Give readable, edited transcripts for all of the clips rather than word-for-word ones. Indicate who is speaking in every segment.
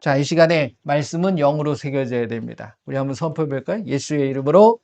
Speaker 1: 자, 이 시간에 말씀은 영으로 새겨져야 됩니다. 우리 한번 선포해 볼까요? 예수의 이름으로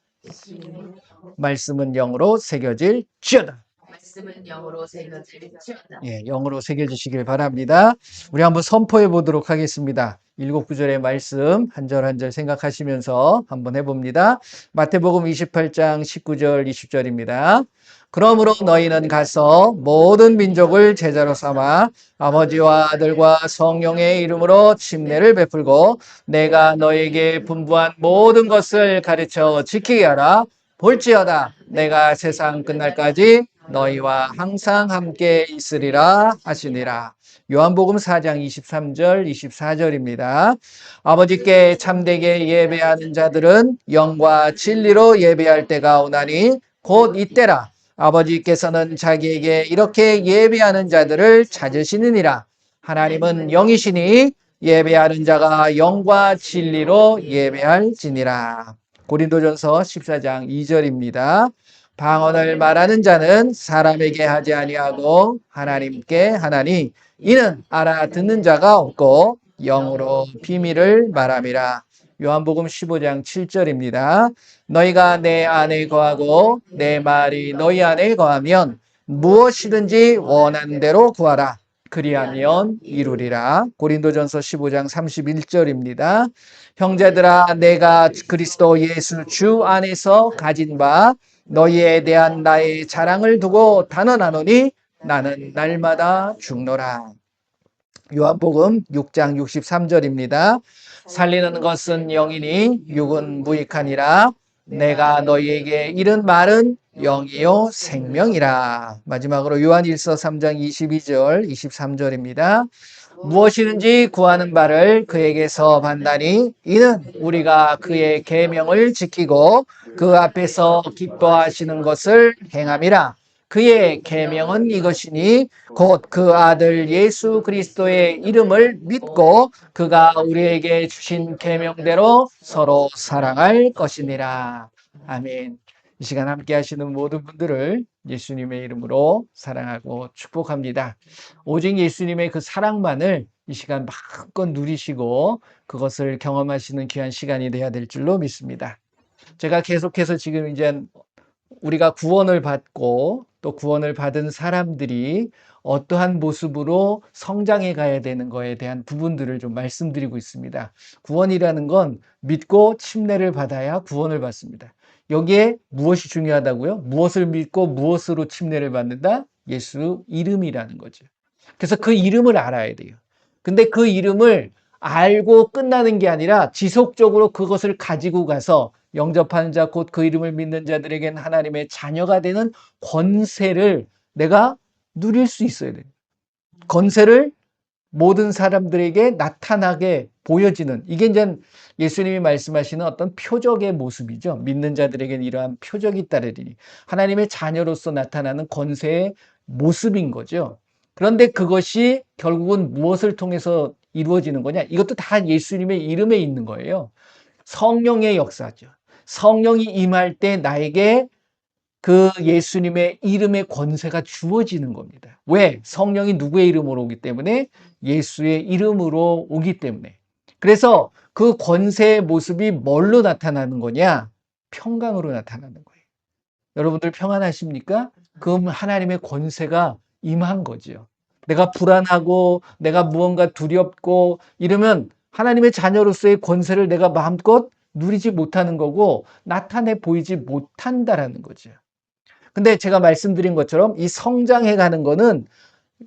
Speaker 1: 말씀은 영으로 새겨질지어다.
Speaker 2: 말씀은 영으로 새겨질지어다.
Speaker 1: 예, 영으로 새겨지시길 바랍니다. 우리 한번 선포해 보도록 하겠습니다. 일곱 구절의 말씀 한 절 한 절 생각하시면서 한번 해봅니다. 마태복음 28장 19절 20절입니다. 그러므로 너희는 가서 모든 민족을 제자로 삼아 아버지와 아들과 성령의 이름으로 침례를 베풀고 내가 너에게 분부한 모든 것을 가르쳐 지키게 하라. 볼지어다 내가 세상 끝날까지 너희와 항상 함께 있으리라 하시니라. 요한복음 4장 23절 24절입니다. 아버지께 참되게 예배하는 자들은 영과 진리로 예배할 때가 오나니 곧 이때라. 아버지께서는 자기에게 이렇게 예배하는 자들을 찾으시느니라. 하나님은 영이시니 예배하는 자가 영과 진리로 예배할지니라. 고린도전서 14장 2절입니다. 방언을 말하는 자는 사람에게 하지 아니하고 하나님께 하나니 이는 알아듣는 자가 없고 영으로 비밀을 말함이라. 요한복음 15장 7절입니다. 너희가 내 안에 거하고 내 말이 너희 안에 거하면 무엇이든지 원하는 대로 구하라. 그리하면 이루리라. 고린도전서 15장 31절입니다. 형제들아 내가 그리스도 예수 주 안에서 가진 바 너희에 대한 나의 자랑을 두고 단언하노니 나는 날마다 죽노라. 요한복음 6장 63절입니다. 살리는 것은 영이니 육은 무익하니라. 내가 너희에게 이른 말은 영이요 생명이라. 마지막으로 요한일서 3장 22절 23절입니다. 무엇이든지 구하는 바를 그에게서 받나니 이는 우리가 그의 계명을 지키고 그 앞에서 기뻐하시는 것을 행함이라. 그의 계명은 이것이니 곧 그 아들 예수 그리스도의 이름을 믿고 그가 우리에게 주신 계명대로 서로 사랑할 것이니라. 아멘. 이 시간 함께 하시는 모든 분들을 예수님의 이름으로 사랑하고 축복합니다. 오직 예수님의 그 사랑만을 이 시간 마음껏 누리시고 그것을 경험하시는 귀한 시간이 되어야 될 줄로 믿습니다. 제가 계속해서 지금 이제 우리가 구원을 받고 또 구원을 받은 사람들이 어떠한 모습으로 성장해 가야 되는 거에 대한 부분들을 좀 말씀드리고 있습니다. 구원이라는 건 믿고 침례를 받아야 구원을 받습니다. 여기에 무엇이 중요하다고요? 무엇을 믿고 무엇으로 침례를 받는다? 예수 이름이라는 거죠. 그래서 그 이름을 알아야 돼요. 근데 그 이름을 알고 끝나는 게 아니라 지속적으로 그것을 가지고 가서 영접하는 자, 곧 그 이름을 믿는 자들에게는 하나님의 자녀가 되는 권세를 내가 누릴 수 있어야 돼요. 권세를 모든 사람들에게 나타나게 보여지는, 이게 이제 예수님이 말씀하시는 어떤 표적의 모습이죠. 믿는 자들에게는 이러한 표적이 따르리니 하나님의 자녀로서 나타나는 권세의 모습인 거죠. 그런데 그것이 결국은 무엇을 통해서 이루어지는 거냐? 이것도 다 예수님의 이름에 있는 거예요. 성령의 역사죠. 성령이 임할 때 나에게 그 예수님의 이름의 권세가 주어지는 겁니다. 왜? 성령이 누구의 이름으로 오기 때문에? 예수의 이름으로 오기 때문에. 그래서 그 권세의 모습이 뭘로 나타나는 거냐? 평강으로 나타나는 거예요. 여러분들 평안하십니까? 그럼 하나님의 권세가 임한 거죠. 내가 불안하고 내가 무언가 두렵고 이러면 하나님의 자녀로서의 권세를 내가 마음껏 누리지 못하는 거고 나타내 보이지 못한다라는 거죠. 근데 제가 말씀드린 것처럼 이 성장해 가는 거는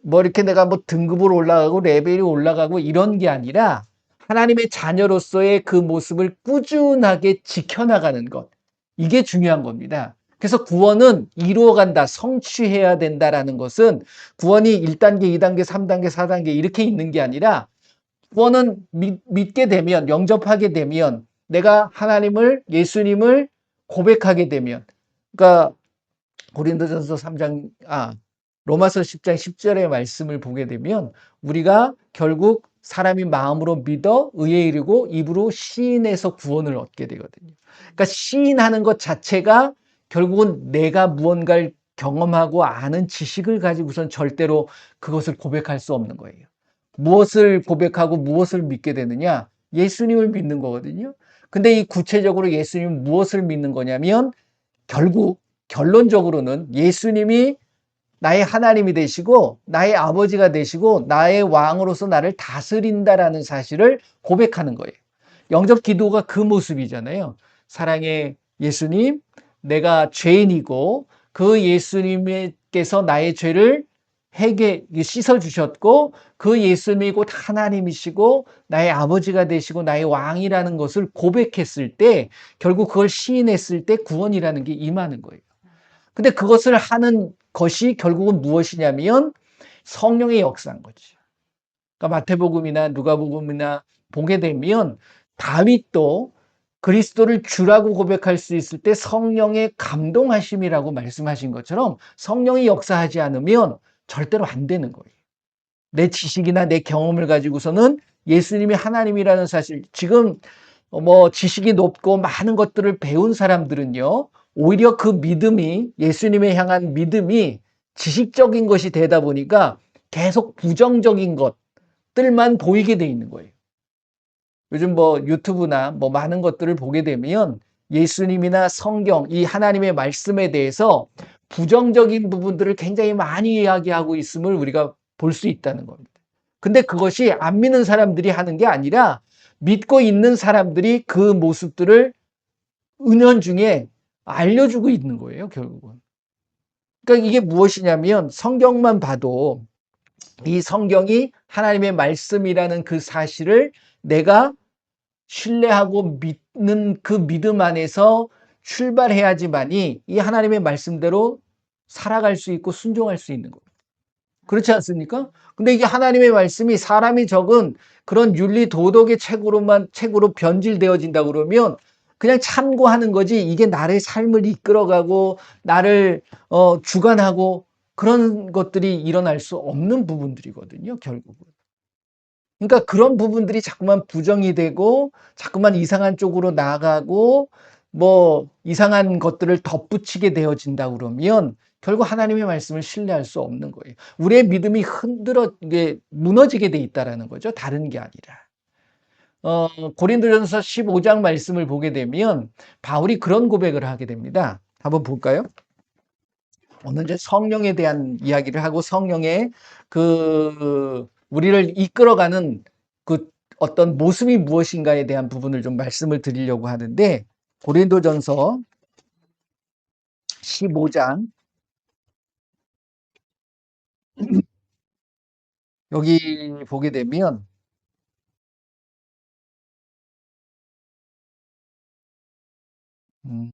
Speaker 1: 뭐 이렇게 내가 뭐 등급으로 올라가고 레벨이 올라가고 이런 게 아니라 하나님의 자녀로서의 그 모습을 꾸준하게 지켜나가는 것. 이게 중요한 겁니다. 그래서 구원은 이루어간다, 성취해야 된다라는 것은 구원이 1단계, 2단계, 3단계, 4단계 이렇게 있는 게 아니라 구원은 믿게 되면, 영접하게 되면 내가 하나님을, 예수님을 고백하게 되면 그러니까 고린도전서 3장, 로마서 10장 10절의 말씀을 보게 되면 우리가 결국 사람이 마음으로 믿어 의에 이르고 입으로 시인해서 구원을 얻게 되거든요. 그러니까 시인하는 것 자체가 결국은 내가 무언가를 경험하고 아는 지식을 가지고선 절대로 그것을 고백할 수 없는 거예요. 무엇을 고백하고 무엇을 믿게 되느냐? 예수님을 믿는 거거든요. 근데 이 구체적으로 예수님 무엇을 믿는 거냐면 결국 결론적으로는 예수님이 나의 하나님이 되시고 나의 아버지가 되시고 나의 왕으로서 나를 다스린다라는 사실을 고백하는 거예요. 영접 기도가 그 모습이잖아요. 사랑의 예수님, 내가 죄인이고 그 예수님께서 나의 죄를 씻어 주셨고 그 예수님이 곧 하나님이시고 나의 아버지가 되시고 나의 왕이라는 것을 고백했을 때 결국 그걸 시인했을 때 구원이라는 게 임하는 거예요. 근데 그것을 하는 것이 결국은 무엇이냐면 성령의 역사인 거지. 그러니까 마태복음이나 누가복음이나 보게 되면 다윗도 그리스도를 주라고 고백할 수 있을 때 성령의 감동하심이라고 말씀하신 것처럼 성령이 역사하지 않으면 절대로 안 되는 거예요. 내 지식이나 내 경험을 가지고서는 예수님이 하나님이라는 사실, 지금 뭐 지식이 높고 많은 것들을 배운 사람들은요, 오히려 그 믿음이, 예수님에 향한 믿음이 지식적인 것이 되다 보니까 계속 부정적인 것들만 보이게 돼 있는 거예요. 요즘 뭐 유튜브나 뭐 많은 것들을 보게 되면 예수님이나 성경, 이 하나님의 말씀에 대해서 부정적인 부분들을 굉장히 많이 이야기하고 있음을 우리가 볼 수 있다는 겁니다. 근데 그것이 안 믿는 사람들이 하는 게 아니라 믿고 있는 사람들이 그 모습들을 은연중에 알려주고 있는 거예요, 결국은. 그러니까 이게 무엇이냐면 성경만 봐도 이 성경이 하나님의 말씀이라는 그 사실을 내가 신뢰하고 믿는 그 믿음 안에서 출발해야지만이 이 하나님의 말씀대로 살아갈 수 있고 순종할 수 있는 거예요. 그렇지 않습니까? 근데 이게 하나님의 말씀이 사람이 적은 그런 윤리 도덕의 책으로 변질되어진다 그러면 그냥 참고하는 거지 이게 나의 삶을 이끌어가고 나를 주관하고 그런 것들이 일어날 수 없는 부분들이거든요, 결국은. 그러니까 그런 부분들이 자꾸만 부정이 되고 자꾸만 이상한 쪽으로 나가고 뭐 이상한 것들을 덧붙이게 되어진다 그러면 결국 하나님의 말씀을 신뢰할 수 없는 거예요. 우리의 믿음이 이게 무너지게 돼 있다라는 거죠. 다른 게 아니라. 고린도전서 15장 말씀을 보게 되면 바울이 그런 고백을 하게 됩니다. 한번 볼까요? 오늘 이제 성령에 대한 이야기를 하고 성령의 우리를 이끌어가는 그 어떤 모습이 무엇인가에 대한 부분을 좀 말씀을 드리려고 하는데 고린도전서 15장 여기 보게 되면 음,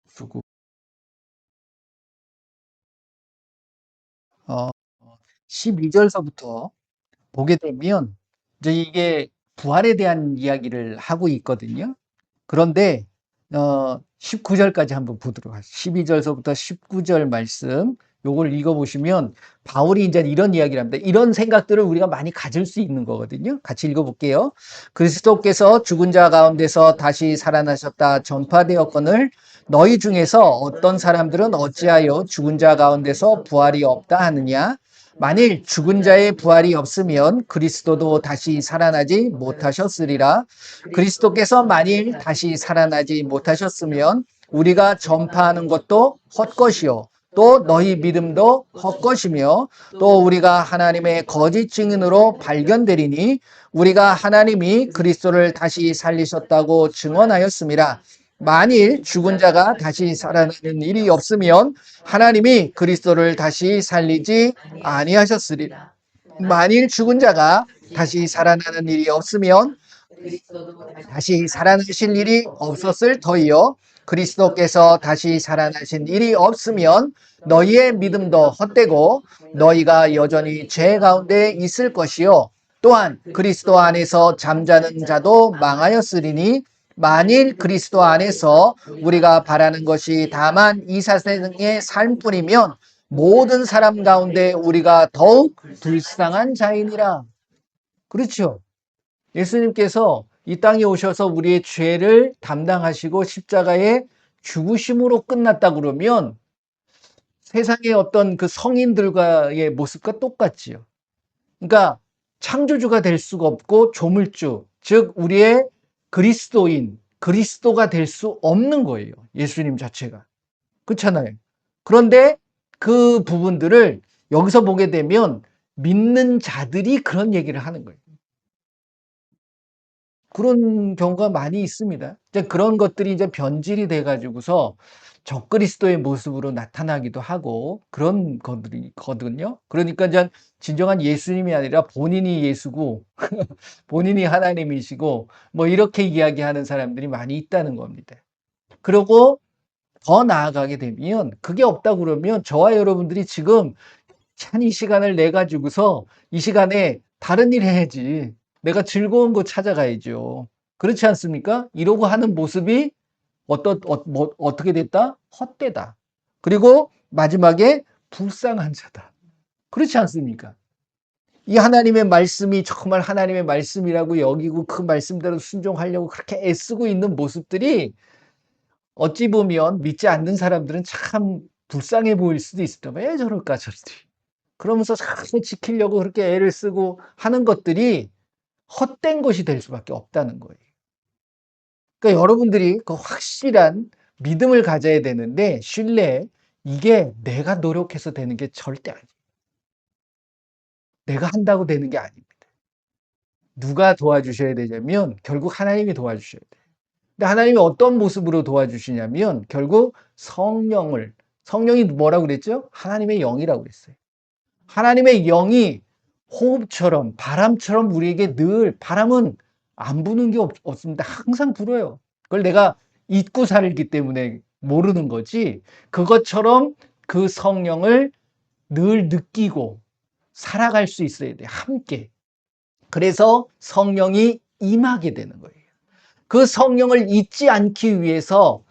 Speaker 1: 수고 12절서부터 보게 되면 이제 이게 부활에 대한 이야기를 하고 있거든요. 그런데 19절까지 한번 보도록 하죠. 12절서부터 19절 말씀 요걸 읽어보시면 바울이 이제 이런 이야기를 합니다. 이런 생각들을 우리가 많이 가질 수 있는 거거든요. 같이 읽어볼게요. 그리스도께서 죽은 자 가운데서 다시 살아나셨다 전파되었거늘 너희 중에서 어떤 사람들은 어찌하여 죽은 자 가운데서 부활이 없다 하느냐? 만일 죽은 자의 부활이 없으면 그리스도도 다시 살아나지 못하셨으리라. 그리스도께서 만일 다시 살아나지 못하셨으면 우리가 전파하는 것도 헛것이요. 또 너희 믿음도 헛것이며 또 우리가 하나님의 거짓 증인으로 발견되리니 우리가 하나님이 그리스도를 다시 살리셨다고 증언하였습니다. 만일 죽은 자가 다시 살아나는 일이 없으면 하나님이 그리스도를 다시 살리지 아니하셨으리라. 만일 죽은 자가 다시 살아나는 일이 없으면 다시 살아나실 일이 없었을 터이요. 그리스도께서 다시 살아나신 일이 없으면 너희의 믿음도 헛되고 너희가 여전히 죄 가운데 있을 것이요. 또한 그리스도 안에서 잠자는 자도 망하였으리니 만일 그리스도 안에서 우리가 바라는 것이 다만 이 세상의 삶뿐이면 모든 사람 가운데 우리가 더욱 불쌍한 자이니라. 그렇죠. 예수님께서 이 땅에 오셔서 우리의 죄를 담당하시고 십자가에 죽으심으로 끝났다 그러면 세상의 어떤 그 성인들과의 모습과 똑같지요. 그러니까 창조주가 될 수가 없고 조물주, 즉 우리의 그리스도인, 그리스도가 될 수 없는 거예요. 예수님 자체가. 그렇잖아요. 그런데 그 부분들을 여기서 보게 되면 믿는 자들이 그런 얘기를 하는 거예요. 그런 경우가 많이 있습니다. 이제 그런 것들이 이제 변질이 돼 가지고서 적그리스도의 모습으로 나타나기도 하고 그런 것들이 거든요. 그러니까 이제 진정한 예수님이 아니라 본인이 예수고 본인이 하나님이시고 뭐 이렇게 이야기하는 사람들이 많이 있다는 겁니다. 그리고 더 나아가게 되면 그게 없다 그러면 저와 여러분들이 지금 참 이 시간을 내 가지고서 이 시간에 다른 일 해야지. 내가 즐거운 곳 찾아가야죠. 그렇지 않습니까? 이러고 하는 모습이 어떻게 됐다? 헛되다. 그리고 마지막에 불쌍한 자다. 그렇지 않습니까? 이 하나님의 말씀이 정말 하나님의 말씀이라고 여기고 그 말씀대로 순종하려고 그렇게 애쓰고 있는 모습들이 어찌 보면 믿지 않는 사람들은 참 불쌍해 보일 수도 있을 거예요. 왜 저럴까, 저들이. 그러면서 자꾸 지키려고 그렇게 애를 쓰고 하는 것들이 헛된 것이 될 수밖에 없다는 거예요. 그러니까 여러분들이 그 확실한 믿음을 가져야 되는데 신뢰 이게 내가 노력해서 되는 게 절대 아니에요. 내가 한다고 되는 게 아닙니다. 누가 도와주셔야 되냐면 결국 하나님이 도와주셔야 돼요. 근데 하나님이 어떤 모습으로 도와주시냐면 결국 성령이 뭐라고 그랬죠? 하나님의 영이라고 그랬어요. 하나님의 영이 호흡처럼 바람처럼 우리에게 늘 바람은 안 부는 게 없습니다. 항상 불어요. 그걸 내가 잊고 살기 때문에 모르는 거지. 그것처럼 그 성령을 늘 느끼고 살아갈 수 있어야 돼. 함께. 그래서 성령이 임하게 되는 거예요. 그 성령을 잊지 않기 위해서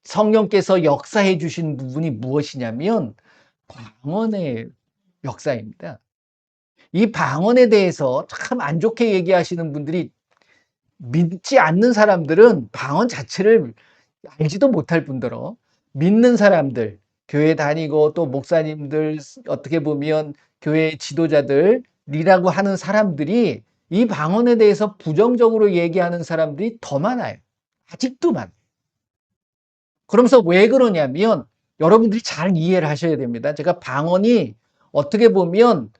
Speaker 1: 성령께서 역사해 주신 부분이 무엇이냐면 방언의 역사입니다. 이 방언에 대해서 참 안 좋게 얘기하시는 분들이 믿지 않는 사람들은 방언 자체를 알지도 못할 뿐더러 믿는 사람들, 교회 다니고 또 목사님들 어떻게 보면 교회 지도자들이라고 하는 사람들이 이 방언에 대해서 부정적으로 얘기하는 사람들이 더 많아요. 아직도 많아요. 그러면서 왜 그러냐면 여러분들이 잘 이해를 하셔야 됩니다. 제가 방언이 어떻게 보면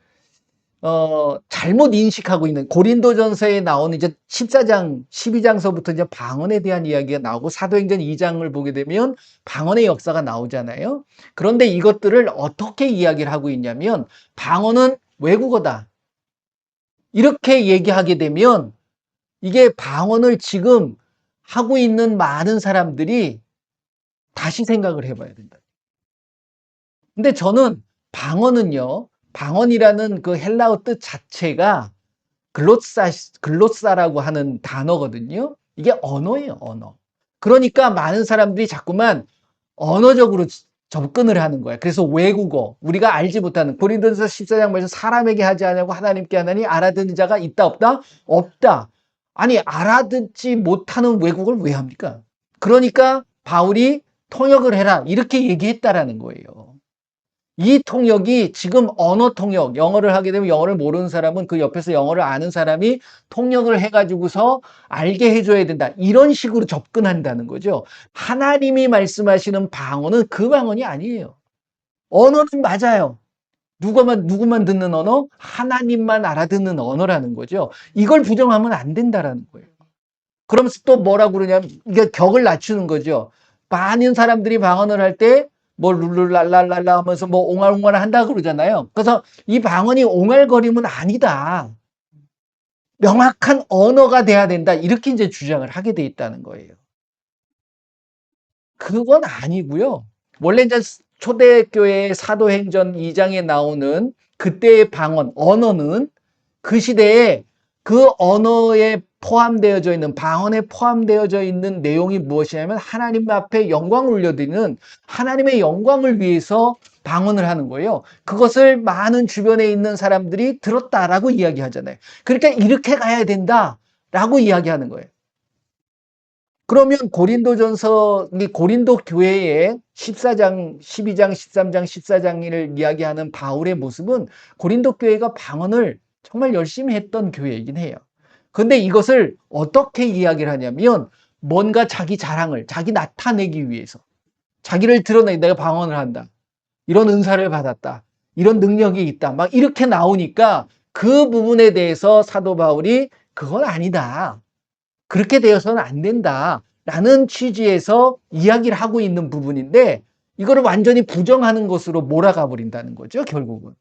Speaker 1: 잘못 인식하고 있는 고린도전서에 나오는 이제 14장, 12장서부터 이제 방언에 대한 이야기가 나오고 사도행전 2장을 보게 되면 방언의 역사가 나오잖아요. 그런데 이것들을 어떻게 이야기를 하고 있냐면 방언은 외국어다. 이렇게 얘기하게 되면 이게 방언을 지금 하고 있는 많은 사람들이 다시 생각을 해봐야 된다. 근데 저는 방언이라는 그 헬라어 뜻 자체가 글로사라고 하는 단어거든요. 이게 언어예요, 언어. 그러니까 많은 사람들이 자꾸만 언어적으로 접근을 하는 거야. 그래서 외국어, 우리가 알지 못하는 고린도전서 14장 말씀 사람에게 하지 않냐고 하나님께 하나니 알아듣는 자가 있다 없다? 없다. 아니 알아듣지 못하는 외국어를 왜 합니까? 그러니까 바울이 통역을 해라 이렇게 얘기했다라는 거예요. 이 통역이 지금 언어 통역, 영어를 하게 되면 영어를 모르는 사람은 그 옆에서 영어를 아는 사람이 통역을 해가지고서 알게 해줘야 된다. 이런 식으로 접근한다는 거죠. 하나님이 말씀하시는 방언은 그 방언이 아니에요. 언어는 맞아요. 누구만 듣는 언어? 하나님만 알아듣는 언어라는 거죠. 이걸 부정하면 안 된다라는 거예요. 그러면서 또 뭐라고 그러냐면, 이게 격을 낮추는 거죠. 많은 사람들이 방언을 할 때, 뭐 룰루랄랄랄라 하면서 뭐 옹알옹알 한다 그러잖아요. 그래서 이 방언이 옹알거림은 아니다. 명확한 언어가 돼야 된다. 이렇게 이제 주장을 하게 돼 있다는 거예요. 그건 아니고요. 원래 이제 초대교회 사도행전 2장에 나오는 그때의 방언, 언어는 그 시대에 그 언어에 포함되어져 있는 방언에 포함되어져 있는 내용이 무엇이냐면 하나님 앞에 영광을 올려드리는 하나님의 영광을 위해서 방언을 하는 거예요. 그것을 많은 주변에 있는 사람들이 들었다라고 이야기하잖아요. 그러니까 이렇게 가야 된다라고 이야기하는 거예요. 그러면 고린도전서, 이 고린도 교회의 14장, 12장, 13장, 14장을 이야기하는 바울의 모습은 고린도 교회가 방언을 정말 열심히 했던 교회이긴 해요. 근데 이것을 어떻게 이야기를 하냐면 뭔가 자기 자랑을, 자기 나타내기 위해서 자기를 드러내 내가 방언을 한다. 이런 은사를 받았다. 이런 능력이 있다. 막 이렇게 나오니까 그 부분에 대해서 사도 바울이 그건 아니다. 그렇게 되어서는 안 된다. 라는 취지에서 이야기를 하고 있는 부분인데 이거를 완전히 부정하는 것으로 몰아가 버린다는 거죠, 결국은.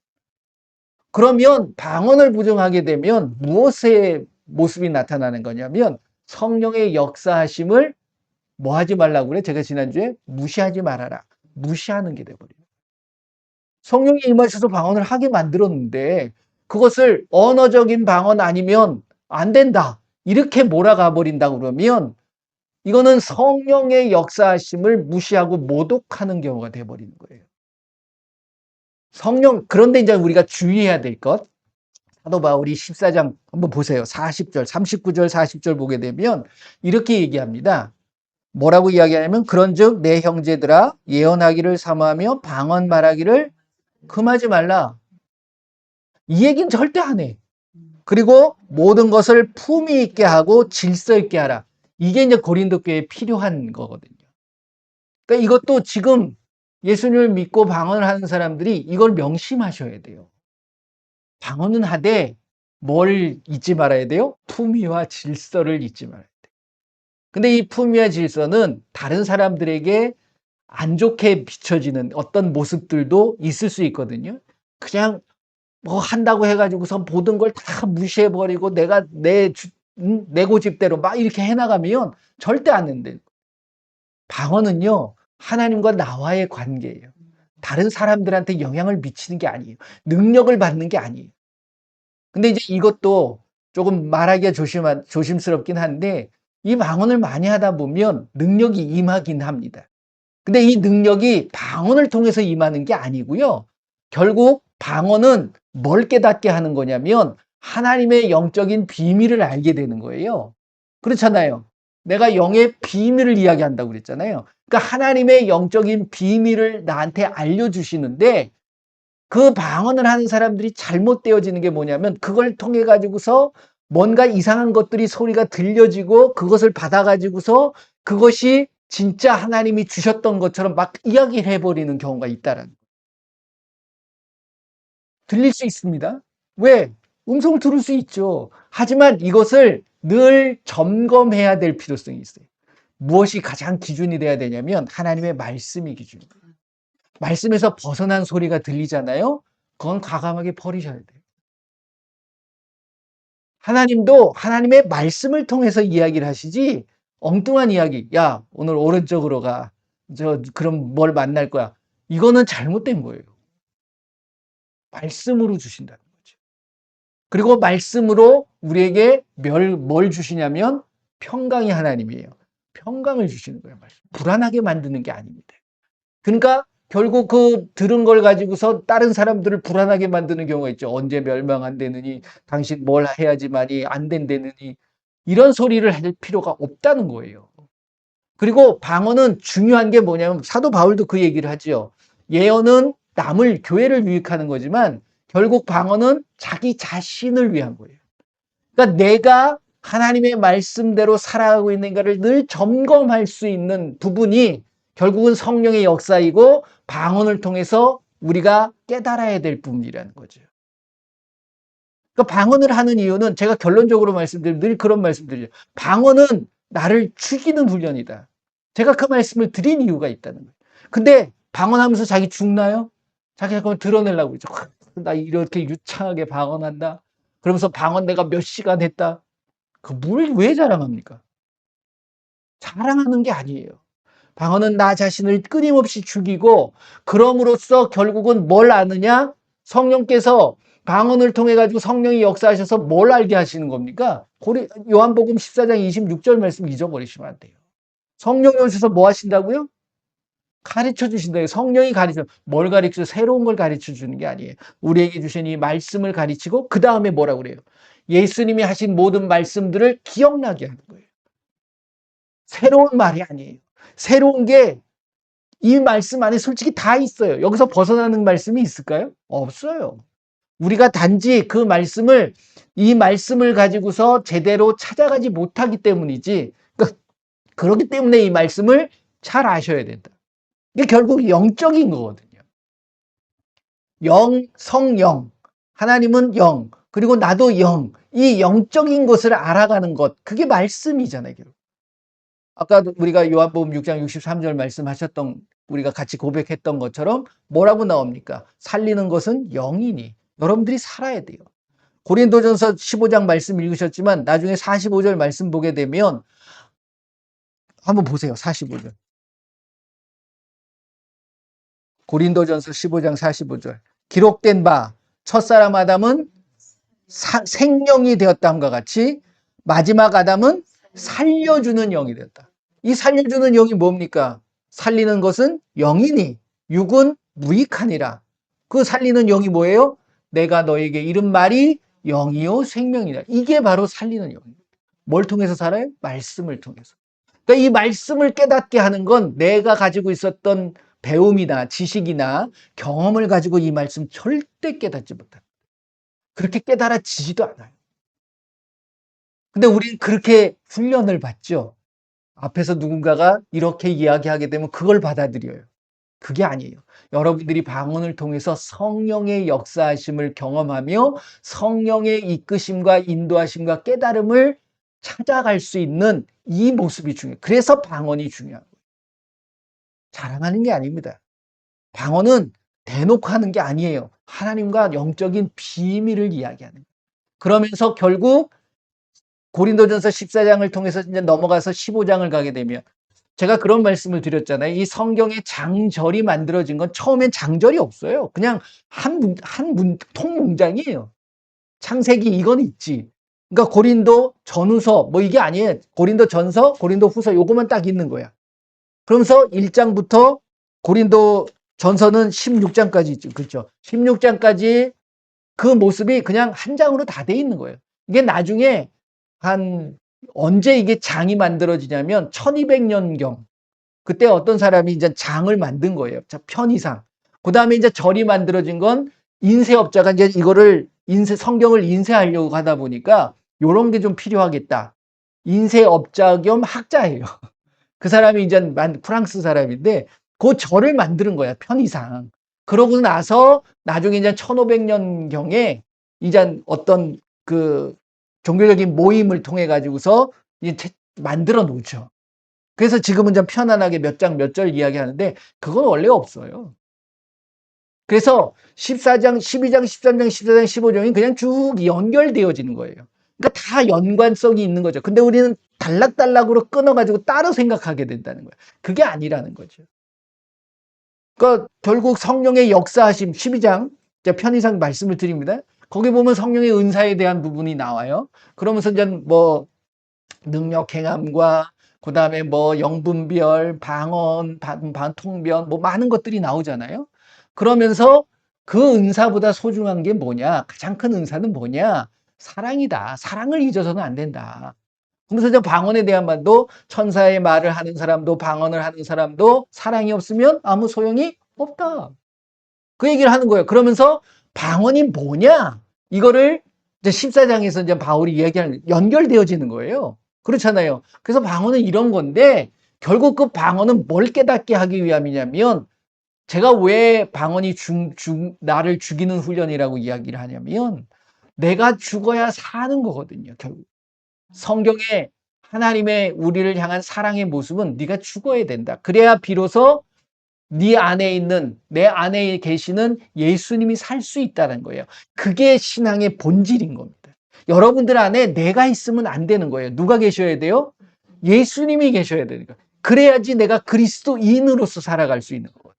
Speaker 1: 그러면 방언을 부정하게 되면 무엇의 모습이 나타나는 거냐면 성령의 역사하심을 뭐 하지 말라고 그래? 제가 지난주에 무시하지 말아라. 무시하는 게 돼버려요. 성령이 임하셔서 방언을 하게 만들었는데 그것을 언어적인 방언 아니면 안 된다. 이렇게 몰아가 버린다 그러면 이거는 성령의 역사하심을 무시하고 모독하는 경우가 돼버리는 거예요. 그런데 이제 우리가 주의해야 될 것, 사도 바울이 14장 한번 보세요. 40절, 39절, 40절 보게 되면 이렇게 얘기합니다. 뭐라고 이야기하냐면 그런즉 내 형제들아 예언하기를 삼하며 방언 말하기를 금하지 말라. 이 얘기는 절대 안 해. 그리고 모든 것을 품위 있게 하고 질서 있게 하라. 이게 이제 고린도 교회에 필요한 거거든요. 그러니까 이것도 지금 예수님을 믿고 방언을 하는 사람들이 이걸 명심하셔야 돼요. 방언은 하되 뭘 잊지 말아야 돼요? 품위와 질서를 잊지 말아야 돼요. 근데 이 품위와 질서는 다른 사람들에게 안 좋게 비춰지는 어떤 모습들도 있을 수 있거든요. 그냥 뭐 한다고 해가지고서 모든 걸 다 무시해버리고 내가 내 고집대로 막 이렇게 해나가면 절대 안 된대. 방언은요, 하나님과 나와의 관계예요. 다른 사람들한테 영향을 미치는 게 아니에요. 능력을 받는 게 아니에요. 근데 이제 이것도 조금 말하기가 조심스럽긴 한데, 이 방언을 많이 하다 보면 능력이 임하긴 합니다. 근데 이 능력이 방언을 통해서 임하는 게 아니고요. 결국 방언은 뭘 깨닫게 하는 거냐면 하나님의 영적인 비밀을 알게 되는 거예요. 그렇잖아요. 내가 영의 비밀을 이야기한다고 그랬잖아요. 그러니까 하나님의 영적인 비밀을 나한테 알려주시는데 그 방언을 하는 사람들이 잘못되어지는 게 뭐냐면 그걸 통해 가지고서 뭔가 이상한 것들이 소리가 들려지고 그것을 받아 가지고서 그것이 진짜 하나님이 주셨던 것처럼 막 이야기를 해버리는 경우가 있다라는 거예요. 들릴 수 있습니다. 왜? 음성을 들을 수 있죠. 하지만 이것을 늘 점검해야 될 필요성이 있어요. 무엇이 가장 기준이 돼야 되냐면 하나님의 말씀이 기준이에요. 말씀에서 벗어난 소리가 들리잖아요. 그건 과감하게 버리셔야 돼요. 하나님도 하나님의 말씀을 통해서 이야기를 하시지 엉뚱한 이야기. 야, 오늘 오른쪽으로 가. 그럼 뭘 만날 거야. 이거는 잘못된 거예요. 말씀으로 주신다는 거죠. 그리고 말씀으로 우리에게 뭘 주시냐면 평강이 하나님이에요. 평강을 주시는 거예요. 말씀. 불안하게 만드는 게 아닙니다. 그러니까 결국 그 들은 걸 가지고서 다른 사람들을 불안하게 만드는 경우가 있죠. 언제 멸망 안 되느니, 당신 뭘 해야지만이 안 된다느니, 이런 소리를 할 필요가 없다는 거예요. 그리고 방언은 중요한 게 뭐냐면 사도 바울도 그 얘기를 하죠. 예언은 남을, 교회를 유익하는 거지만 결국 방언은 자기 자신을 위한 거예요. 그러니까 내가 하나님의 말씀대로 살아가고 있는가를 늘 점검할 수 있는 부분이 결국은 성령의 역사이고 방언을 통해서 우리가 깨달아야 될 부분이라는 거죠. 그러니까 방언을 하는 이유는 제가 결론적으로 말씀드리면 늘 그런 말씀드리죠. 방언은 나를 죽이는 훈련이다. 제가 그 말씀을 드린 이유가 있다는 거예요. 근데 방언하면서 자기 죽나요? 자기가 그걸 드러내려고 그러죠. 나 이렇게 유창하게 방언한다. 그러면서 방언 내가 몇 시간 했다. 그 뭘 왜 자랑합니까? 자랑하는 게 아니에요. 방언은 나 자신을 끊임없이 죽이고 그럼으로써 결국은 뭘 아느냐? 성령께서 방언을 통해 가지고 성령이 역사하셔서 뭘 알게 하시는 겁니까? 요한복음 14장 26절 말씀 잊어버리시면 안 돼요. 성령이 오셔서 뭐 하신다고요? 가르쳐 주신다고요. 성령이 뭘 가르쳐? 새로운 걸 가르쳐 주는 게 아니에요. 우리에게 주신 이 말씀을 가르치고 그 다음에 뭐라고 그래요? 예수님이 하신 모든 말씀들을 기억나게 하는 거예요. 새로운 말이 아니에요. 새로운 게 이 말씀 안에 솔직히 다 있어요. 여기서 벗어나는 말씀이 있을까요? 없어요. 우리가 단지 그 말씀을, 이 말씀을 가지고서 제대로 찾아가지 못하기 때문이지, 그러니까 그렇기 때문에 이 말씀을 잘 아셔야 된다. 이게 결국 영적인 거거든요. 영, 성령. 하나님은 영, 그리고 나도 영. 이 영적인 것을 알아가는 것, 그게 말씀이잖아요. 결국. 아까 우리가 요한복음 6장 63절 말씀하셨던, 우리가 같이 고백했던 것처럼 뭐라고 나옵니까? 살리는 것은 영이니. 여러분들이 살아야 돼요. 고린도전서 15장 말씀 읽으셨지만 나중에 45절 말씀 보게 되면 한번 보세요. 45절. 고린도전서 15장 45절. 기록된 바 첫사람 아담은 생명이 되었다함과 같이 마지막 아담은 살려주는 영이 되었다. 이 살려주는 영이 뭡니까? 살리는 것은 영이니 육은 무익하니라. 그 살리는 영이 뭐예요? 내가 너에게 이른 말이 영이요 생명이다. 이게 바로 살리는 영입니다. 뭘 통해서 살아요? 말씀을 통해서. 그러니까 이 말씀을 깨닫게 하는 건 내가 가지고 있었던 배움이나 지식이나 경험을 가지고 이 말씀 절대 깨닫지 못합니다. 그렇게 깨달아지지도 않아요. 근데 우리는 그렇게 훈련을 받죠. 앞에서 누군가가 이렇게 이야기하게 되면 그걸 받아들여요. 그게 아니에요. 여러분들이 방언을 통해서 성령의 역사하심을 경험하며 성령의 이끄심과 인도하심과 깨달음을 찾아갈 수 있는 이 모습이 중요해요. 그래서 방언이 중요한 거예요. 자랑하는 게 아닙니다. 방언은 대놓고 하는 게 아니에요. 하나님과 영적인 비밀을 이야기하는 거예요. 그러면서 결국 고린도전서 14장을 통해서 이제 넘어가서 15장을 가게 되면 제가 그런 말씀을 드렸잖아요. 이 성경에 장절이 만들어진 건 처음엔 장절이 없어요. 그냥 통문장이에요. 창세기 이건 있지. 그러니까 고린도 전후서 뭐 이게 아니에요. 고린도 전서, 고린도 후서 요거만 딱 있는 거야. 그러면서 1장부터 고린도 전서는 16장까지 있죠. 그렇죠. 16장까지 그 모습이 그냥 한 장으로 다 돼 있는 거예요. 이게 나중에 언제 이게 장이 만들어지냐면 1200년경. 그때 어떤 사람이 이제 장을 만든 거예요. 편의상. 그 다음에 이제 절이 만들어진 건 인쇄업자가 이제 이거를 성경을 인쇄하려고 하다 보니까 요런 게 좀 필요하겠다. 인쇄업자 겸 학자예요. 그 사람이 이제 프랑스 사람인데 그 절을 만드는 거야. 편의상. 그러고 나서 나중에 이제 1500년경에 이제 어떤 그 종교적인 모임을 통해 가지고서 이제 만들어 놓죠. 그래서 지금은 좀 편안하게 몇 장 몇 절 이야기하는데 그건 원래 없어요. 그래서 14장, 12장, 13장, 14장, 15장이 그냥 쭉 연결되어지는 거예요. 그러니까 다 연관성이 있는 거죠. 근데 우리는 단락단락으로 끊어가지고 따로 생각하게 된다는 거예요. 그게 아니라는 거죠. 그러니까 결국 성령의 역사하심 12장 편의상 말씀을 드립니다. 거기 보면 성령의 은사에 대한 부분이 나와요. 그러면서 이제 뭐 능력 행함과 그 다음에 뭐 영분별, 방언, 통변 뭐 많은 것들이 나오잖아요. 그러면서 그 은사보다 소중한 게 뭐냐? 가장 큰 은사는 뭐냐? 사랑이다. 사랑을 잊어서는 안 된다. 그러면서 이제 방언에 대한 말도 천사의 말을 하는 사람도 방언을 하는 사람도 사랑이 없으면 아무 소용이 없다. 그 얘기를 하는 거예요. 그러면서 방언이 뭐냐? 이거를 이제 14장에서 이제 바울이 이야기하는 연결되어지는 거예요. 그렇잖아요. 그래서 방언은 이런 건데 결국 그 방언은 뭘 깨닫게 하기 위함이냐면 제가 왜 방언이 나를 죽이는 훈련이라고 이야기를 하냐면 내가 죽어야 사는 거거든요. 결국 성경에 하나님의 우리를 향한 사랑의 모습은 네가 죽어야 된다. 그래야 비로소 네 안에 있는 내 안에 계시는 예수님이 살 수 있다는 거예요. 그게 신앙의 본질인 겁니다. 여러분들 안에 내가 있으면 안 되는 거예요. 누가 계셔야 돼요? 예수님이 계셔야 되니까. 그래야지 내가 그리스도인으로서 살아갈 수 있는 거거든요.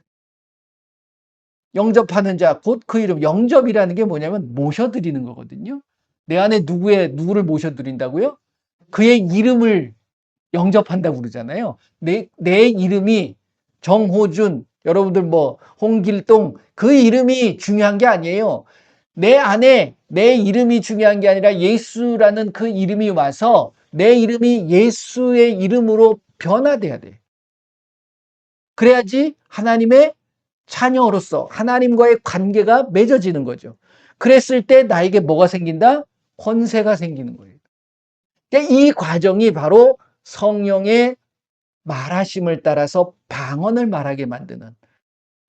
Speaker 1: 영접하는 자, 곧 그 이름, 영접이라는 게 뭐냐면 모셔드리는 거거든요. 내 안에 누구를 모셔드린다고요? 그의 이름을 영접한다고 그러잖아요. 내 이름이 정호준, 여러분들 뭐 홍길동, 그 이름이 중요한 게 아니에요. 내 안에 내 이름이 중요한 게 아니라 예수라는 그 이름이 와서 내 이름이 예수의 이름으로 변화돼야 돼. 그래야지 하나님의 자녀로서 하나님과의 관계가 맺어지는 거죠. 그랬을 때 나에게 뭐가 생긴다? 권세가 생기는 거예요. 그러니까 이 과정이 바로 성령의 말하심을 따라서 방언을 말하게 만드는.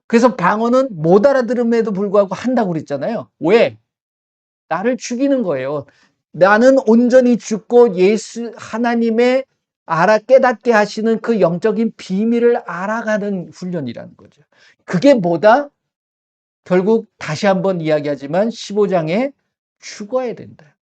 Speaker 1: 그래서 방언은 못 알아들음에도 불구하고 한다고 그랬잖아요. 왜? 나를 죽이는 거예요. 나는 온전히 죽고 예수 하나님의 깨닫게 하시는 그 영적인 비밀을 알아가는 훈련이라는 거죠. 그게 뭐다? 결국 다시 한번 이야기하지만 15장에 죽어야 된다.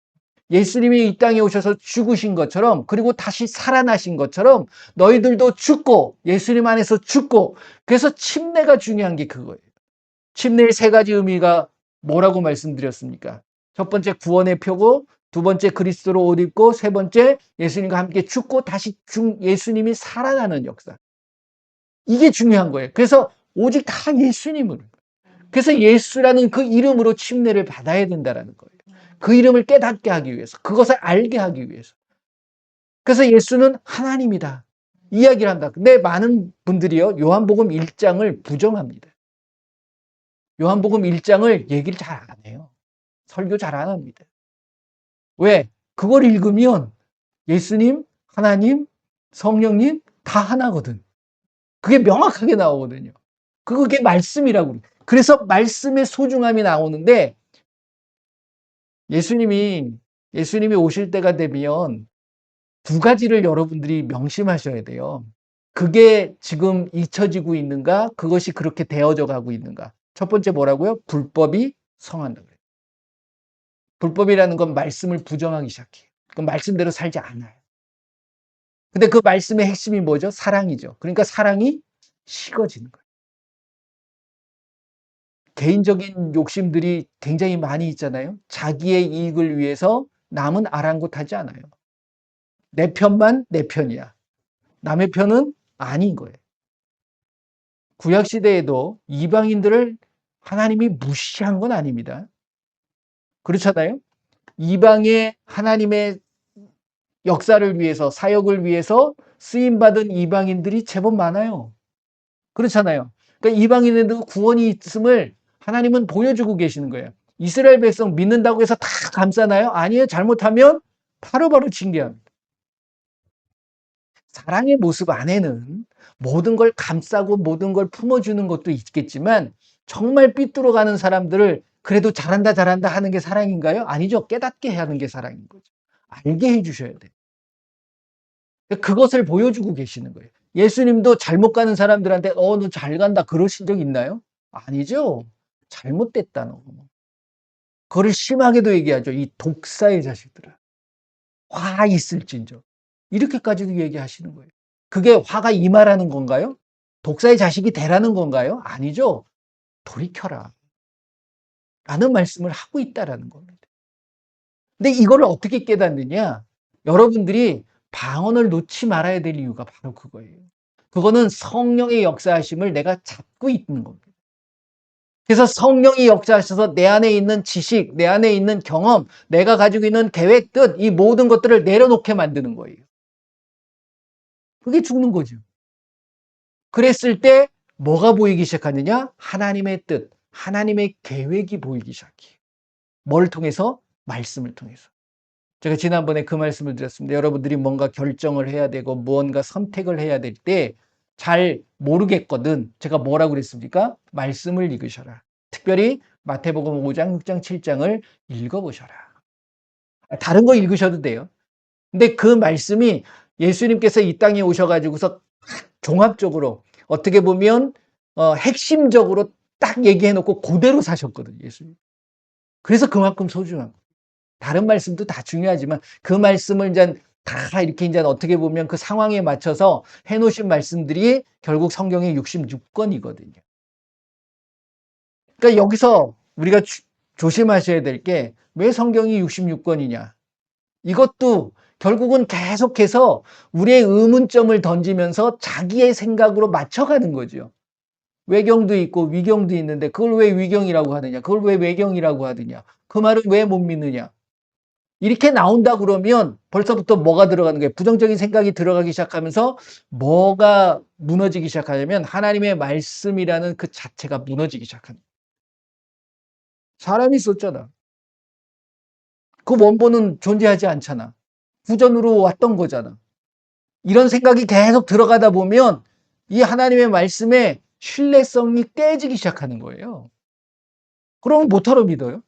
Speaker 1: 예수님이 이 땅에 오셔서 죽으신 것처럼, 그리고 다시 살아나신 것처럼 너희들도 죽고 예수님 안에서 죽고, 그래서 침례가 중요한 게 그거예요. 침례의 세 가지 의미가 뭐라고 말씀드렸습니까? 첫 번째 구원의 표고, 두 번째 그리스도로 옷 입고, 세 번째 예수님과 함께 죽고 다시 예수님이 살아나는 역사. 이게 중요한 거예요. 그래서 오직 다 예수님을. 그래서 예수라는 그 이름으로 침례를 받아야 된다는 거예요. 그 이름을 깨닫게 하기 위해서, 그것을 알게 하기 위해서. 그래서 예수는 하나님이다 이야기를 한다. 근데 많은 분들이요, 요한복음 1장을 부정합니다. 요한복음 1장을 얘기를 잘 안 해요. 설교 잘 안 합니다. 왜? 그걸 읽으면 예수님, 하나님, 성령님 다 하나거든. 그게 명확하게 나오거든요. 그게 말씀이라고. 그래서 말씀의 소중함이 나오는데, 예수님이 오실 때가 되면 두 가지를 여러분들이 명심하셔야 돼요. 그게 지금 잊혀지고 있는가? 그것이 그렇게 되어져 가고 있는가? 첫 번째 뭐라고요? 불법이 성한다 그래요. 불법이라는 건 말씀을 부정하기 시작해요. 그 말씀대로 살지 않아요. 근데 그 말씀의 핵심이 뭐죠? 사랑이죠. 그러니까 사랑이 식어지는 거예요. 개인적인 욕심들이 굉장히 많이 있잖아요. 자기의 이익을 위해서 남은 아랑곳하지 않아요. 내 편만 내 편이야. 남의 편은 아닌 거예요. 구약 시대에도 이방인들을 하나님이 무시한 건 아닙니다. 그렇잖아요. 이방의 하나님의 역사를 위해서, 사역을 위해서 쓰임받은 이방인들이 제법 많아요. 그렇잖아요. 그러니까 이방인에도 구원이 있음을 하나님은 보여주고 계시는 거예요. 이스라엘 백성 믿는다고 해서 다 감싸나요? 아니에요. 잘못하면 바로바로 징계합니다. 사랑의 모습 안에는 모든 걸 감싸고 모든 걸 품어주는 것도 있겠지만, 정말 삐뚤어가는 사람들을 그래도 잘한다 잘한다 하는 게 사랑인가요? 아니죠. 깨닫게 하는 게 사랑인 거죠. 알게 해주셔야 돼요. 그것을 보여주고 계시는 거예요. 예수님도 잘못 가는 사람들한테 너 잘 간다 그러신 적 있나요? 아니죠. 잘못됐다 너. 그거를 심하게도 얘기하죠. 이 독사의 자식들아, 화 있을진저. 이렇게까지도 얘기하시는 거예요. 그게 화가 임하라는 건가요? 독사의 자식이 되라는 건가요? 아니죠. 돌이켜라 라는 말씀을 하고 있다라는 겁니다. 근데 이걸 어떻게 깨닫느냐? 여러분들이 방언을 놓지 말아야 될 이유가 바로 그거예요. 그거는 성령의 역사하심을 내가 잡고 있는 겁니다. 그래서 성령이 역사하셔서 내 안에 있는 지식, 내 안에 있는 경험, 내가 가지고 있는 계획, 뜻, 이 모든 것들을 내려놓게 만드는 거예요. 그게 죽는 거죠. 그랬을 때 뭐가 보이기 시작하느냐? 하나님의 뜻, 하나님의 계획이 보이기 시작해요. 뭘 통해서? 말씀을 통해서. 제가 지난번에 그 말씀을 드렸습니다. 여러분들이 뭔가 결정을 해야 되고 무언가 선택을 해야 될 때 잘 모르겠거든. 제가 뭐라고 그랬습니까? 말씀을 읽으셔라. 특별히 마태복음 5장, 6장, 7장을 읽어보셔라. 다른 거 읽으셔도 돼요. 근데 그 말씀이 예수님께서 이 땅에 오셔가지고서 종합적으로 어떻게 보면 핵심적으로 딱 얘기해놓고 그대로 사셨거든요. 예수님. 그래서 그만큼 소중한 거예요. 다른 말씀도 다 중요하지만 그 말씀을 이제 다 이렇게 이제 어떻게 보면 그 상황에 맞춰서 해놓으신 말씀들이 결국 성경의 66권이거든요. 그러니까 여기서 우리가 조심하셔야 될 게 왜 성경이 66권이냐. 이것도 결국은 계속해서 우리의 의문점을 던지면서 자기의 생각으로 맞춰가는 거죠. 외경도 있고 위경도 있는데 그걸 왜 위경이라고 하느냐. 그걸 왜 외경이라고 하느냐. 그 말은 왜 못 믿느냐. 이렇게 나온다 그러면 벌써부터 뭐가 들어가는 거예요? 부정적인 생각이 들어가기 시작하면서 뭐가 무너지기 시작하냐면 하나님의 말씀이라는 그 자체가 무너지기 시작하는 거예요. 사람이 썼잖아. 그 원본은 존재하지 않잖아. 후전으로 왔던 거잖아. 이런 생각이 계속 들어가다 보면 이 하나님의 말씀의 신뢰성이 깨지기 시작하는 거예요. 그럼 못하러 믿어요?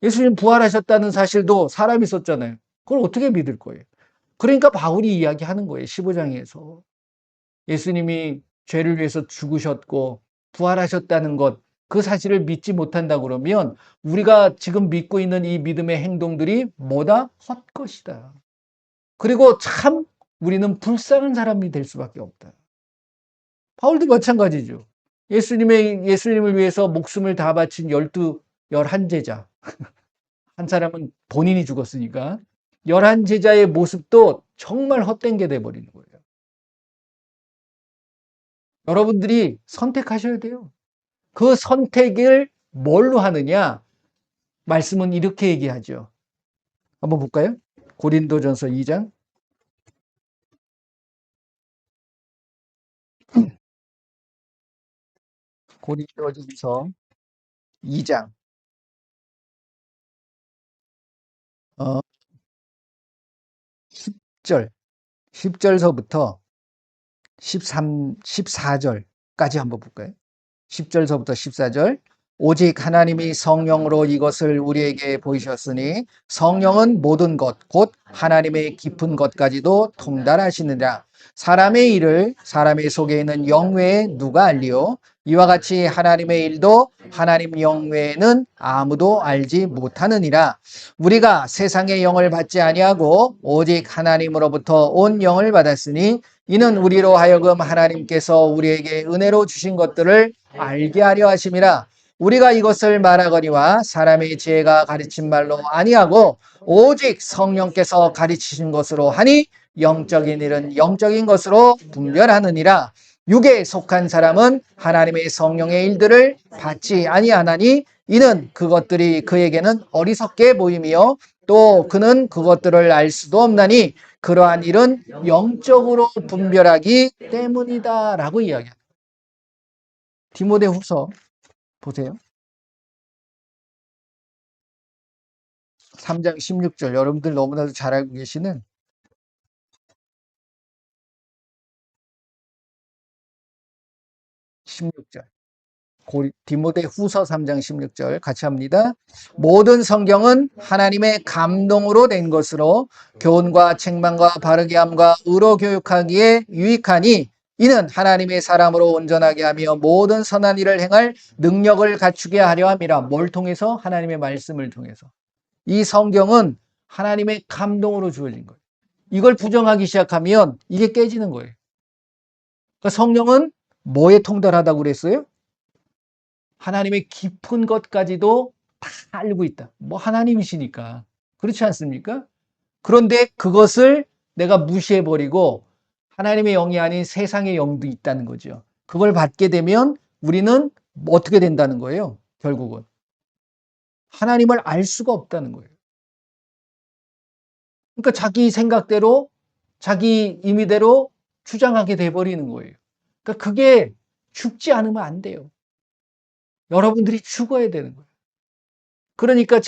Speaker 1: 예수님 부활하셨다는 사실도 사람이 썼잖아요. 그걸 어떻게 믿을 거예요? 그러니까 바울이 이야기하는 거예요. 15장에서. 예수님이 죄를 위해서 죽으셨고 부활하셨다는 것, 그 사실을 믿지 못한다 그러면 우리가 지금 믿고 있는 이 믿음의 행동들이 뭐다? 헛것이다. 그리고 참 우리는 불쌍한 사람이 될 수밖에 없다. 바울도 마찬가지죠. 예수님을 위해서 목숨을 다 바친 11제자. 한 사람은 본인이 죽었으니까. 11제자의 모습도 정말 헛된 게 돼버리는 거예요. 여러분들이 선택하셔야 돼요. 그 선택을 뭘로 하느냐? 말씀은 이렇게 얘기하죠. 한번 볼까요? 고린도전서 2장. 고린도전서 2장. 10절. 10절서부터 14절까지 한번 볼까요? 10절서부터 14절. 오직 하나님이 성령으로 이것을 우리에게 보이셨으니 성령은 모든 것, 곧 하나님의 깊은 것까지도 통달하시느니라. 사람의 일을 사람의 속에 있는 영 외에 누가 알리요? 이와 같이 하나님의 일도 하나님 영 외에는 아무도 알지 못하느니라. 우리가 세상의 영을 받지 아니하고 오직 하나님으로부터 온 영을 받았으니 이는 우리로 하여금 하나님께서 우리에게 은혜로 주신 것들을 알게 하려 하심이라. 우리가 이것을 말하거니와 사람의 지혜가 가르친 말로 아니하고 오직 성령께서 가르치신 것으로 하니 영적인 일은 영적인 것으로 분별하느니라. 육에 속한 사람은 하나님의 성령의 일들을 받지 아니하나니 이는 그것들이 그에게는 어리석게 보임이요 또 그는 그것들을 알 수도 없나니 그러한 일은 영적으로 분별하기 때문이다라고 이야기합니다. 디모데후서 보세요. 3장 16절. 여러분들 너무나도 잘 알고 계시는 16절. 디모데후서 3장 16절 같이 합니다. 모든 성경은 하나님의 감동으로 된 것으로 교훈과 책망과 바르게 함과 의로 교육하기에 유익하니 이는 하나님의 사람으로 온전하게 하며 모든 선한 일을 행할 능력을 갖추게 하려 함이라. 뭘 통해서? 하나님의 말씀을 통해서. 이 성경은 하나님의 감동으로 주어진 거예요. 이걸 부정하기 시작하면 이게 깨지는 거예요. 그러니까 성령은 뭐에 통달하다고 그랬어요? 하나님의 깊은 것까지도 다 알고 있다. 뭐 하나님이시니까. 그렇지 않습니까? 그런데 그것을 내가 무시해버리고 하나님의 영이 아닌 세상의 영도 있다는 거죠. 그걸 받게 되면 우리는 어떻게 된다는 거예요? 결국은. 하나님을 알 수가 없다는 거예요. 그러니까 자기 생각대로 자기 임의대로 주장하게 돼버리는 거예요. 그러니까 그게 죽지 않으면 안 돼요. 여러분들이 죽어야 되는 거예요. 그러니까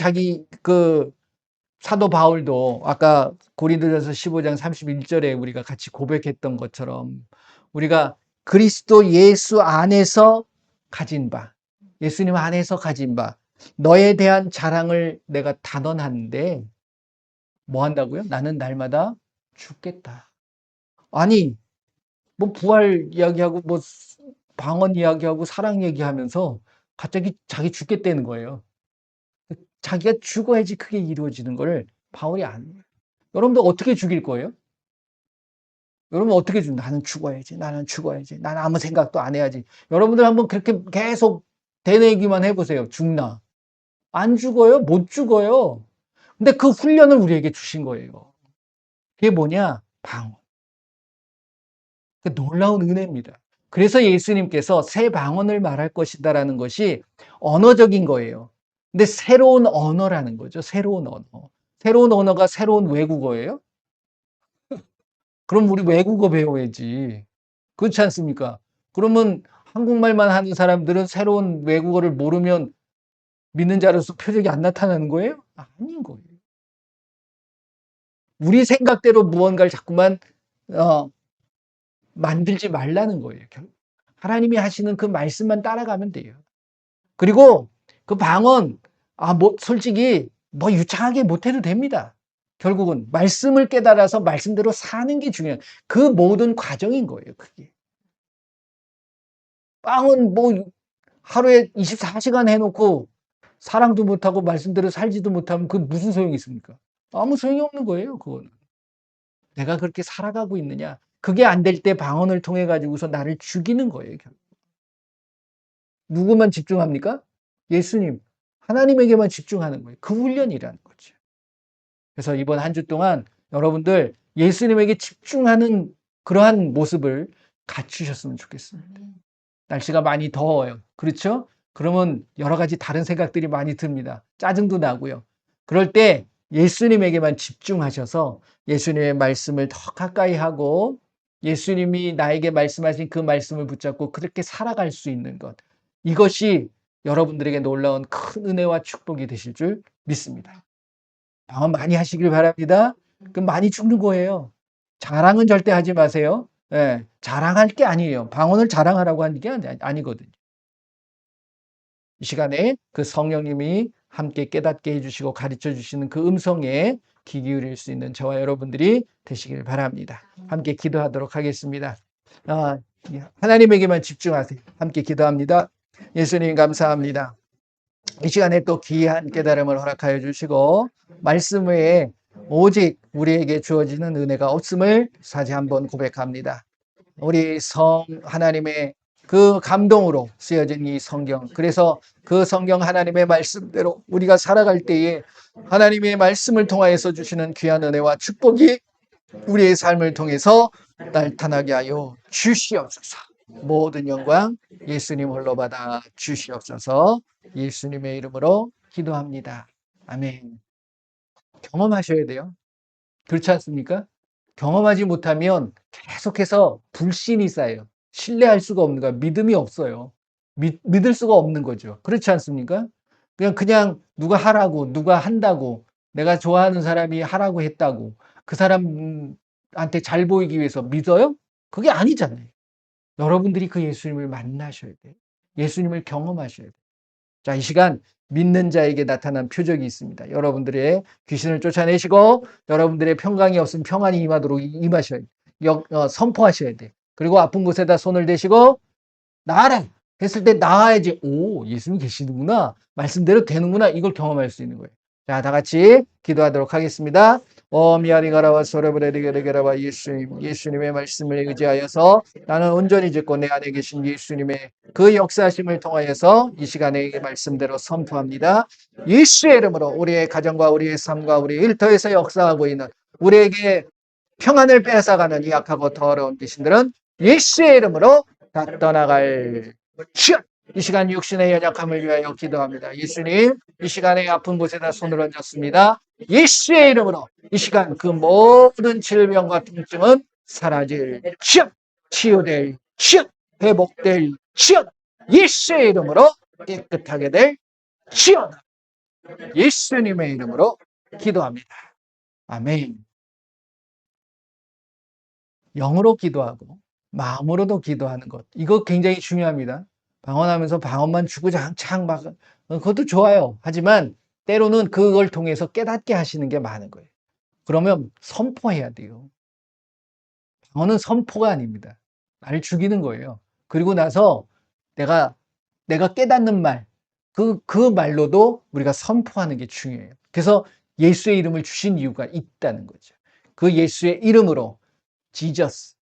Speaker 1: 사도 바울도 아까 고린도전서 15장 31절에 우리가 같이 고백했던 것처럼 우리가 그리스도 예수 안에서 가진 바, 예수님 안에서 가진 바, 너에 대한 자랑을 내가 단언하는데 뭐 한다고요? 나는 날마다 죽겠다. 아니, 뭐 부활 이야기하고 뭐 방언 이야기하고 사랑 얘기하면서 갑자기 자기 죽겠다는 거예요. 자기가 죽어야지 그게 이루어지는 걸 바울이 안 해요. 여러분들 어떻게 죽일 거예요? 여러분 어떻게 나는 죽어야지. 나는 죽어야지. 나는 아무 생각도 안 해야지. 여러분들 한번 그렇게 계속 되뇌기만 해보세요. 죽나? 안 죽어요? 못 죽어요. 근데 그 훈련을 우리에게 주신 거예요. 그게 뭐냐? 방언. 그 놀라운 은혜입니다. 그래서 예수님께서 새 방언을 말할 것이다라는 것이 언어적인 거예요. 근데 새로운 언어라는 거죠. 새로운 언어. 새로운 언어가 새로운 외국어예요? 그럼 우리 외국어 배워야지. 그렇지 않습니까? 그러면 한국말만 하는 사람들은 새로운 외국어를 모르면 믿는 자로서 표적이 안 나타나는 거예요? 아닌 거예요. 우리 생각대로 무언가를 자꾸만 어, 만들지 말라는 거예요. 하나님이 하시는 그 말씀만 따라가면 돼요. 그리고 그 방언, 뭐, 솔직히, 뭐, 유창하게 못해도 됩니다. 결국은, 말씀을 깨달아서 말씀대로 사는 게 중요해요. 그 모든 과정인 거예요, 그게. 빵은 뭐, 하루에 24시간 해놓고, 사랑도 못하고, 말씀대로 살지도 못하면, 그 무슨 소용이 있습니까? 아무 소용이 없는 거예요, 그거는. 내가 그렇게 살아가고 있느냐. 그게 안 될 때 방언을 통해 가지고서 나를 죽이는 거예요, 결국. 누구만 집중합니까? 예수님, 하나님에게만 집중하는 거예요. 그 훈련이라는 거죠. 그래서 이번 한 주 동안 여러분들 예수님에게 집중하는 그러한 모습을 갖추셨으면 좋겠습니다. 날씨가 많이 더워요. 그렇죠? 그러면 여러 가지 다른 생각들이 많이 듭니다. 짜증도 나고요. 그럴 때 예수님에게만 집중하셔서 예수님의 말씀을 더 가까이 하고 예수님이 나에게 말씀하신 그 말씀을 붙잡고 그렇게 살아갈 수 있는 것. 이것이 여러분들에게 놀라운 큰 은혜와 축복이 되실 줄 믿습니다. 방언 많이 하시길 바랍니다. 그럼 많이 죽는 거예요. 자랑은 절대 하지 마세요. 예, 자랑할 게 아니에요. 방언을 자랑하라고 하는 게 아니거든요. 이 시간에 그 성령님이 함께 깨닫게 해주시고 가르쳐 주시는 그 음성에 귀 기울일 수 있는 저와 여러분들이 되시길 바랍니다. 함께 기도하도록 하겠습니다. 하나님에게만 집중하세요. 함께 기도합니다. 예수님 감사합니다. 이 시간에 또 귀한 깨달음을 허락하여 주시고 말씀 외에 오직 우리에게 주어지는 은혜가 없음을 다시 한번 고백합니다. 우리 하나님의 그 감동으로 쓰여진 이 성경, 그래서 그 성경 하나님의 말씀대로 우리가 살아갈 때에 하나님의 말씀을 통하여서 주시는 귀한 은혜와 축복이 우리의 삶을 통해서 나타나게 하여 주시옵소서. 모든 영광 예수님 홀로 받아 주시옵소서. 예수님의 이름으로 기도합니다. 아멘. 경험하셔야 돼요. 그렇지 않습니까? 경험하지 못하면 계속해서 불신이 쌓여요. 신뢰할 수가 없는 거야. 믿음이 없어요. 믿을 수가 없는 거죠. 그렇지 않습니까? 그냥 누가 하라고, 누가 한다고, 내가 좋아하는 사람이 하라고 했다고, 그 사람한테 잘 보이기 위해서 믿어요? 그게 아니잖아요. 여러분들이 그 예수님을 만나셔야 돼요. 예수님을 경험하셔야 돼요. 자, 이 시간 믿는 자에게 나타난 표적이 있습니다. 여러분들의 귀신을 쫓아내시고 여러분들의 평강이 없으면 평안이 임하도록 임하셔야 돼요. 선포하셔야 돼요. 그리고 아픈 곳에다 손을 대시고 나아라 했을 때 나아야지. 오, 예수님 계시는구나. 말씀대로 되는구나. 이걸 경험할 수 있는 거예요. 자, 다 같이 기도하도록 하겠습니다. 미아리가라와 소레브레리게레게라와 예수님의 말씀을 의지하여서 나는 온전히 듣고 내 안에 계신 예수님의 그 역사심을 통하여서 이 시간에 이 말씀대로 선포합니다. 예수의 이름으로 우리의 가정과 우리의 삶과 우리 일터에서 역사하고 있는 우리에게 평안을 뺏어가는 이 약하고 더러운 귀신들은 예수의 이름으로 다 떠나갈 시간. 이 시간 육신의 연약함을 위하여 기도합니다. 예수님, 이 시간에 아픈 곳에다 손을 얹었습니다. 예수의 이름으로 이 시간 그 모든 질병과 통증은 사라질 시간, 치유될 시간, 회복될 시간, 예수의 이름으로 깨끗하게 될 시간. 예수님의 이름으로 기도합니다. 아멘. 영으로 기도하고 마음으로도 기도하는 것. 이거 굉장히 중요합니다. 방언하면서 방언만 주구장창 막 그것도 좋아요. 하지만 때로는 그걸 통해서 깨닫게 하시는 게 많은 거예요. 그러면 선포해야 돼요. 방언은 선포가 아닙니다. 나를 죽이는 거예요. 그리고 나서 내가 깨닫는 말, 그 말로도 우리가 선포하는 게 중요해요. 그래서 예수의 이름을 주신 이유가 있다는 거죠. 그 예수의 이름으로 지저스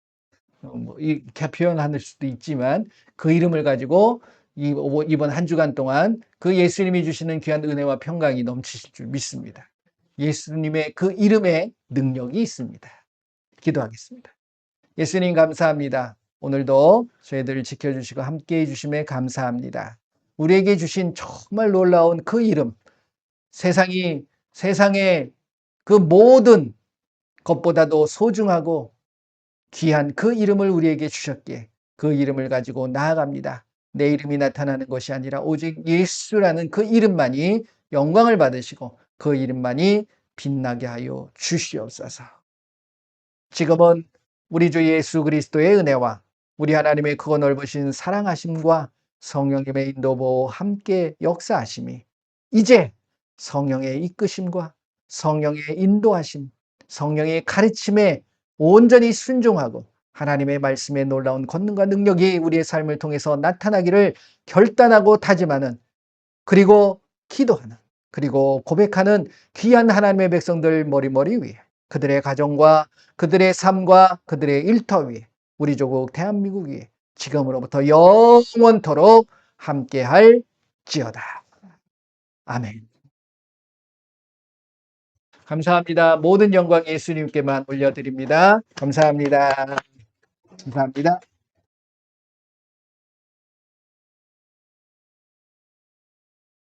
Speaker 1: 이렇게 표현할 수도 있지만 그 이름을 가지고 이번 한 주간 동안 그 예수님이 주시는 귀한 은혜와 평강이 넘치실 줄 믿습니다. 예수님의 그 이름에 능력이 있습니다. 기도하겠습니다. 예수님 감사합니다. 오늘도 저희들을 지켜주시고 함께해 주심에 감사합니다. 우리에게 주신 정말 놀라운 그 이름, 세상의 그 모든 것보다도 소중하고 귀한 그 이름을 우리에게 주셨기에 그 이름을 가지고 나아갑니다. 내 이름이 나타나는 것이 아니라 오직 예수라는 그 이름만이 영광을 받으시고 그 이름만이 빛나게 하여 주시옵소서. 지금은 우리 주 예수 그리스도의 은혜와 우리 하나님의 크고 넓으신 사랑하심과 성령님의 인도보 함께 역사하심이 이제 성령의 이끄심과 성령의 인도하심, 성령의 가르침에 온전히 순종하고 하나님의 말씀에 놀라운 권능과 능력이 우리의 삶을 통해서 나타나기를 결단하고 다짐하는, 그리고 기도하는, 그리고 고백하는 귀한 하나님의 백성들 머리머리 위에, 그들의 가정과 그들의 삶과 그들의 일터 위에, 우리 조국 대한민국 위에 지금으로부터 영원토록 함께할지어다. 아멘. 감사합니다. 모든 영광 예수님께만 올려드립니다. 감사합니다. 감사합니다.